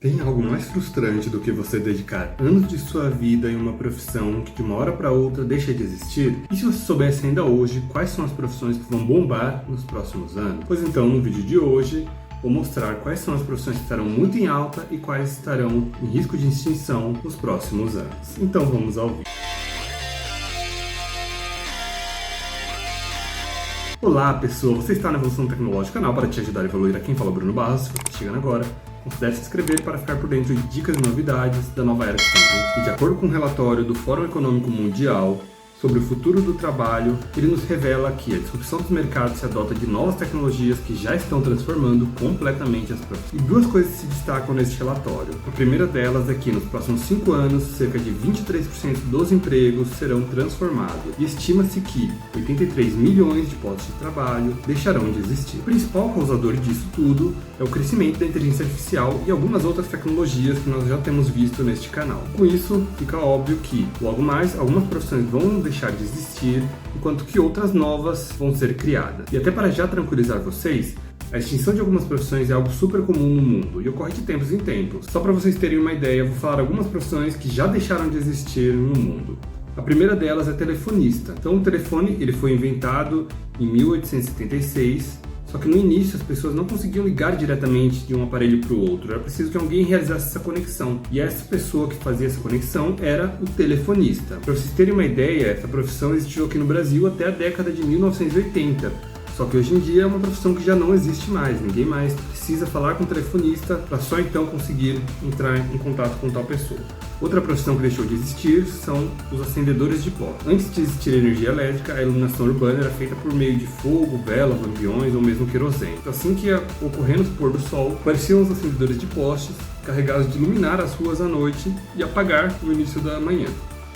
Tem algo mais frustrante do que você dedicar anos de sua vida em uma profissão que de uma hora para outra deixa de existir? E se você soubesse ainda hoje quais são as profissões que vão bombar nos próximos anos? Pois então, no vídeo de hoje, vou mostrar quais são as profissões que estarão muito em alta e quais estarão em risco de extinção nos próximos anos. Então vamos ao vídeo. Olá pessoal, você está na Evolução Tecnológica, canal para te ajudar a evoluir. Aqui quem fala Bruno Barros. Se você está chegando agora, considere se inscrever para ficar por dentro de dicas e novidades da nova era que estamos. E de acordo com um relatório do Fórum Econômico Mundial sobre o futuro do trabalho, ele nos revela que a disrupção dos mercados se adota de novas tecnologias que já estão transformando completamente as profissões. E duas coisas se destacam neste relatório. A primeira delas é que nos próximos 5 anos, cerca de 23% dos empregos serão transformados. E estima-se que 83 milhões de postos de trabalho deixarão de existir. O principal causador disso tudo é o crescimento da inteligência artificial e algumas outras tecnologias que nós já temos visto neste canal. Com isso, fica óbvio que, logo mais, algumas profissões vão deixar de existir, enquanto que outras novas vão ser criadas. E até para já tranquilizar vocês, a extinção de algumas profissões é algo super comum no mundo e ocorre de tempos em tempos. Só para vocês terem uma ideia, eu vou falar algumas profissões que já deixaram de existir no mundo. A primeira delas é telefonista. Então o telefone ele foi inventado em 1876, só que no início as pessoas não conseguiam ligar diretamente de um aparelho para o outro, era preciso que alguém realizasse essa conexão. E essa pessoa que fazia essa conexão era o telefonista. Para vocês terem uma ideia, essa profissão existiu aqui no Brasil até a década de 1980. Só que hoje em dia é uma profissão que já não existe mais, ninguém mais precisa falar com o telefonista para só então conseguir entrar em contato com tal pessoa. Outra profissão que deixou de existir são os acendedores de pó. Antes de existir energia elétrica, a iluminação urbana era feita por meio de fogo, velas, lampiões ou mesmo querosene. Assim que ia ocorrendo o pôr do sol, apareciam os acendedores de postes, carregados de iluminar as ruas à noite e apagar no início da manhã.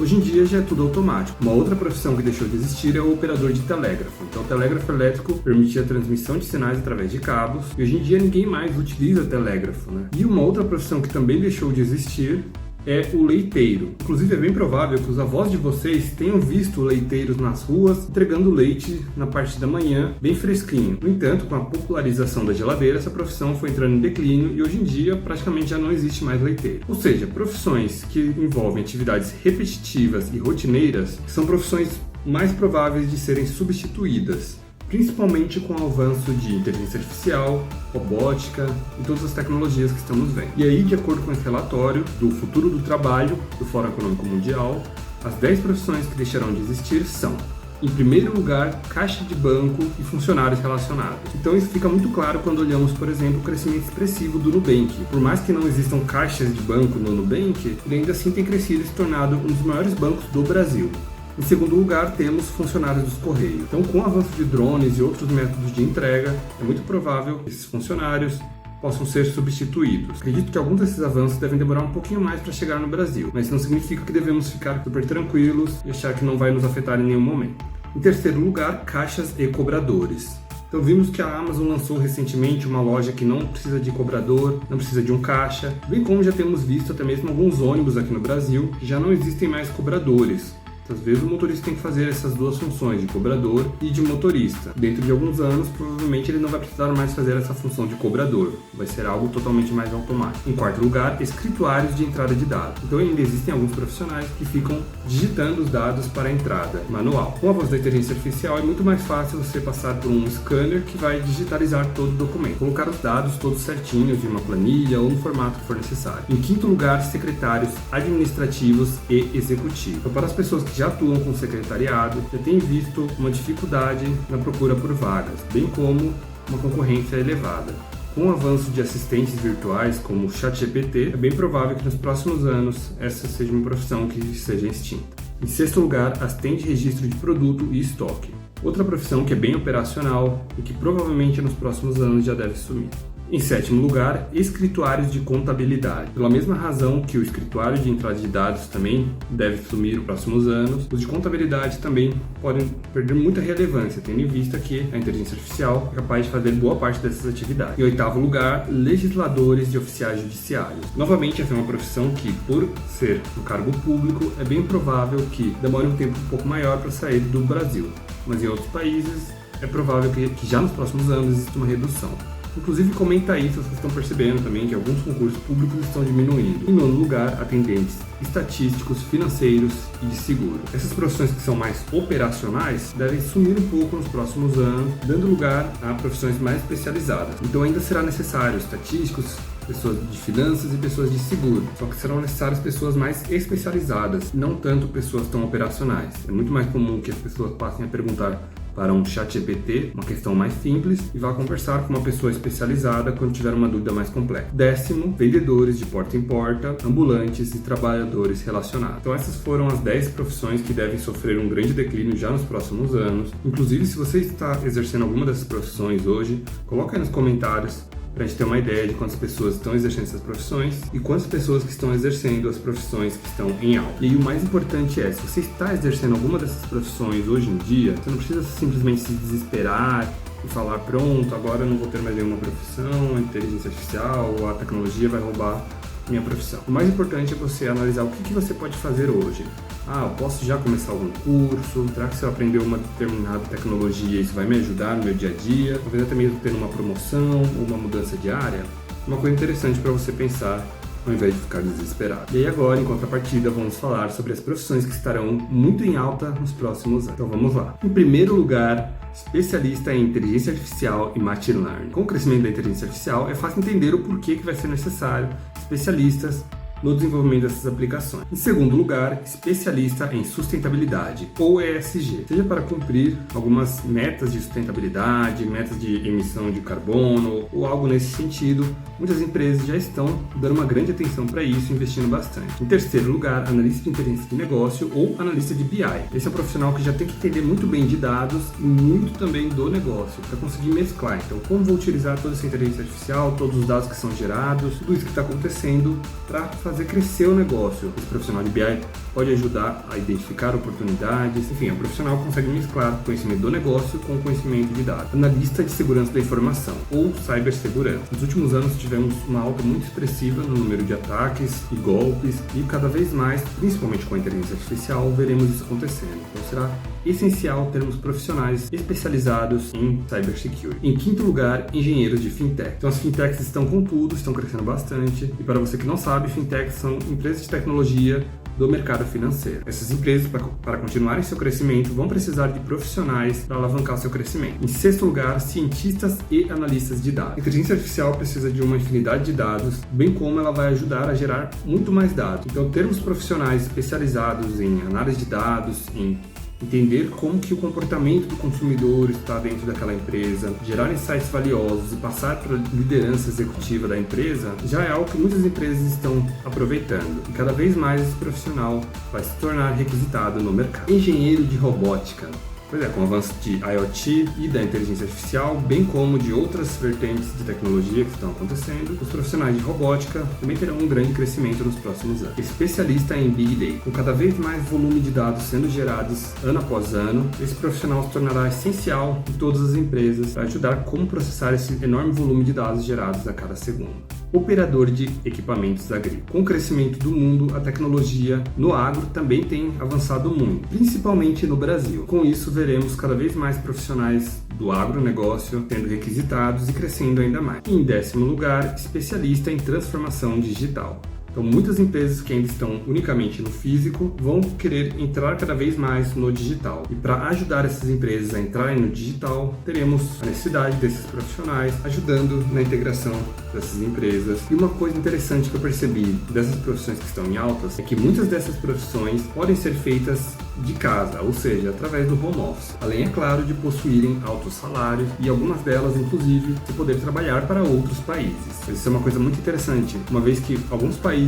Hoje em dia já é tudo automático. Uma outra profissão que deixou de existir é o operador de telégrafo. Então o telégrafo elétrico permitia a transmissão de sinais através de cabos e hoje em dia ninguém mais utiliza telégrafo, né? E uma outra profissão que também deixou de existir é o leiteiro. Inclusive é bem provável que os avós de vocês tenham visto leiteiros nas ruas entregando leite na parte da manhã, bem fresquinho. No entanto, com a popularização da geladeira, essa profissão foi entrando em declínio e hoje em dia praticamente já não existe mais leiteiro. Ou seja, profissões que envolvem atividades repetitivas e rotineiras são profissões mais prováveis de serem substituídas, principalmente com o avanço de inteligência artificial, robótica e todas as tecnologias que estamos vendo. E aí, de acordo com esse relatório do futuro do trabalho do Fórum Econômico Mundial, as 10 profissões que deixarão de existir são, em primeiro lugar, caixa de banco e funcionários relacionados. Então isso fica muito claro quando olhamos, por exemplo, o crescimento expressivo do Nubank. Por mais que não existam caixas de banco no Nubank, ele ainda assim tem crescido e se tornado um dos maiores bancos do Brasil. Em segundo lugar, temos funcionários dos Correios. Então, com o avanço de drones e outros métodos de entrega, é muito provável que esses funcionários possam ser substituídos. Acredito que alguns desses avanços devem demorar um pouquinho mais para chegar no Brasil, mas isso não significa que devemos ficar super tranquilos e achar que não vai nos afetar em nenhum momento. Em terceiro lugar, caixas e cobradores. Então vimos que a Amazon lançou recentemente uma loja que não precisa de cobrador, não precisa de um caixa, bem como já temos visto até mesmo alguns ônibus aqui no Brasil que já não existem mais cobradores. Às vezes o motorista tem que fazer essas duas funções, de cobrador e de motorista. Dentro de alguns anos, provavelmente ele não vai precisar mais fazer essa função de cobrador. Vai ser algo totalmente mais automático. Em quarto lugar, escrituários de entrada de dados. Então ainda existem alguns profissionais que ficam digitando os dados para a entrada manual. Com a voz da inteligência artificial é muito mais fácil você passar por um scanner que vai digitalizar todo o documento. Colocar os dados todos certinhos em uma planilha ou no formato que for necessário. Em quinto lugar, secretários administrativos e executivos. Então para as pessoas que já atuam com secretariado, já tem visto uma dificuldade na procura por vagas, bem como uma concorrência elevada. Com o avanço de assistentes virtuais como o ChatGPT, é bem provável que nos próximos anos essa seja uma profissão que seja extinta. Em sexto lugar, assistente de registro de produto e estoque. Outra profissão que é bem operacional e que provavelmente nos próximos anos já deve sumir. Em sétimo lugar, escrituários de contabilidade. Pela mesma razão que o escrituário de entrada de dados também deve sumir nos próximos anos, os de contabilidade também podem perder muita relevância, tendo em vista que a inteligência artificial é capaz de fazer boa parte dessas atividades. Em oitavo lugar, legisladores e oficiais judiciários. Novamente, essa é uma profissão que, por ser um cargo público, é bem provável que demore um tempo um pouco maior para sair do Brasil. Mas em outros países, é provável que já nos próximos anos exista uma redução. Inclusive, comenta aí se vocês estão percebendo também que alguns concursos públicos estão diminuindo. Em nono lugar, atendentes estatísticos, financeiros e de seguro. Essas profissões que são mais operacionais devem sumir um pouco nos próximos anos, dando lugar a profissões mais especializadas. Então ainda será necessário estatísticos, pessoas de finanças e pessoas de seguro. Só que serão necessárias pessoas mais especializadas, não tanto pessoas tão operacionais. É muito mais comum que as pessoas passem a perguntar para um chat GPT, uma questão mais simples, e vá conversar com uma pessoa especializada quando tiver uma dúvida mais complexa. Décimo, vendedores de porta em porta, ambulantes e trabalhadores relacionados. Então essas foram as 10 profissões que devem sofrer um grande declínio já nos próximos anos. Inclusive, se você está exercendo alguma dessas profissões hoje, coloca aí nos comentários para a gente ter uma ideia de quantas pessoas estão exercendo essas profissões e quantas pessoas que estão exercendo as profissões que estão em alta. E aí, o mais importante é, se você está exercendo alguma dessas profissões hoje em dia, você não precisa simplesmente se desesperar e falar, pronto, agora eu não vou ter mais nenhuma profissão, a inteligência artificial ou a tecnologia vai roubar minha profissão. O mais importante é você analisar o que você pode fazer hoje. Eu posso já começar algum curso? Será que se eu aprender uma determinada tecnologia, isso vai me ajudar no meu dia a dia? Talvez até mesmo ter uma promoção ou uma mudança de área? Uma coisa interessante para você pensar ao invés de ficar desesperado. E aí agora, em contrapartida, vamos falar sobre as profissões que estarão muito em alta nos próximos anos. Então vamos lá. Em primeiro lugar, especialista em inteligência artificial e machine learning. Com o crescimento da inteligência artificial, é fácil entender o porquê que vai ser necessário especialistas no desenvolvimento dessas aplicações. Em segundo lugar, especialista em sustentabilidade, ou ESG, seja para cumprir algumas metas de sustentabilidade, metas de emissão de carbono ou algo nesse sentido. Muitas empresas já estão dando uma grande atenção para isso, investindo bastante. Em terceiro lugar, analista de inteligência de negócio ou analista de BI. Esse é um profissional que já tem que entender muito bem de dados e muito também do negócio, para conseguir mesclar. Então, como vou utilizar toda essa inteligência artificial, todos os dados que são gerados, tudo isso que está acontecendo para fazer crescer o negócio. Esse profissional de BI pode ajudar a identificar oportunidades, enfim, é um profissional que consegue mesclar o conhecimento do negócio com o conhecimento de dados. Analista de segurança da informação, ou cibersegurança. Nos últimos anos tivemos uma alta muito expressiva no número de ataques e golpes, e cada vez mais, principalmente com a inteligência artificial, veremos isso acontecendo. Então será essencial termos profissionais especializados em cybersecurity. Em quinto lugar, engenheiros de fintech. Então as fintechs estão com tudo, estão crescendo bastante, e para você que não sabe, fintechs são empresas de tecnologia do mercado financeiro. Essas empresas, para continuarem seu crescimento, vão precisar de profissionais para alavancar seu crescimento. Em sexto lugar, cientistas e analistas de dados. A inteligência artificial precisa de uma infinidade de dados, bem como ela vai ajudar a gerar muito mais dados. Então, termos profissionais especializados em análise de dados, em entender como que o comportamento do consumidor está dentro daquela empresa, gerar insights valiosos e passar para a liderança executiva da empresa, já é algo que muitas empresas estão aproveitando. E cada vez mais esse profissional vai se tornar requisitado no mercado. Engenheiro de robótica. Pois é, com o avanço de IoT e da inteligência artificial, bem como de outras vertentes de tecnologia que estão acontecendo, os profissionais de robótica também terão um grande crescimento nos próximos anos. Especialista em Big Data. Com cada vez mais volume de dados sendo gerados ano após ano, esse profissional se tornará essencial em todas as empresas para ajudar como processar esse enorme volume de dados gerados a cada segundo. Operador de equipamentos agrícolas. Com o crescimento do mundo, a tecnologia no agro também tem avançado muito, principalmente no Brasil. Com isso, veremos cada vez mais profissionais do agronegócio sendo requisitados e crescendo ainda mais. E em décimo lugar, especialista em transformação digital. Então, muitas empresas que ainda estão unicamente no físico vão querer entrar cada vez mais no digital. E para ajudar essas empresas a entrarem no digital, teremos a necessidade desses profissionais ajudando na integração dessas empresas. E uma coisa interessante que eu percebi dessas profissões que estão em altas é que muitas dessas profissões podem ser feitas de casa, ou seja, através do home office. Além, é claro, de possuírem altos salários e algumas delas, inclusive, de poder trabalhar para outros países. Isso é uma coisa muito interessante, uma vez que alguns países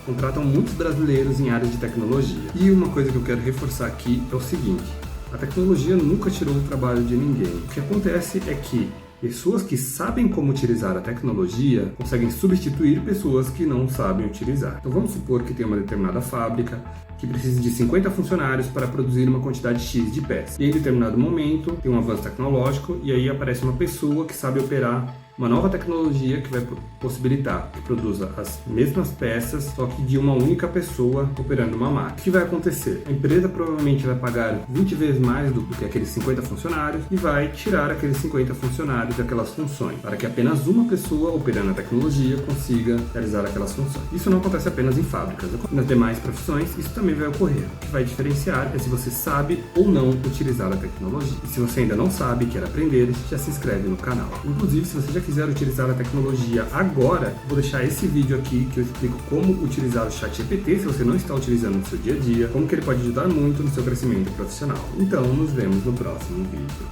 contratam muitos brasileiros em áreas de tecnologia. E uma coisa que eu quero reforçar aqui é o seguinte: a tecnologia nunca tirou o trabalho de ninguém. O que acontece é que pessoas que sabem como utilizar a tecnologia conseguem substituir pessoas que não sabem utilizar. Então vamos supor que tem uma determinada fábrica que precisa de 50 funcionários para produzir uma quantidade X de peças. E em determinado momento tem um avanço tecnológico e aí aparece uma pessoa que sabe operar uma nova tecnologia que vai possibilitar que produza as mesmas peças, só que de uma única pessoa operando uma máquina. O que vai acontecer? A empresa provavelmente vai pagar 20 vezes mais do que aqueles 50 funcionários e vai tirar aqueles 50 funcionários daquelas funções, para que apenas uma pessoa operando a tecnologia consiga realizar aquelas funções. Isso não acontece apenas em fábricas, nas demais profissões isso também vai ocorrer. O que vai diferenciar é se você sabe ou não utilizar a tecnologia. E se você ainda não sabe e quer aprender, já se inscreve no canal. Inclusive, se você já quiser utilizar a tecnologia agora, vou deixar esse vídeo aqui que eu explico como utilizar o ChatGPT se você não está utilizando no seu dia a dia, como que ele pode ajudar muito no seu crescimento profissional. Então, nos vemos no próximo vídeo.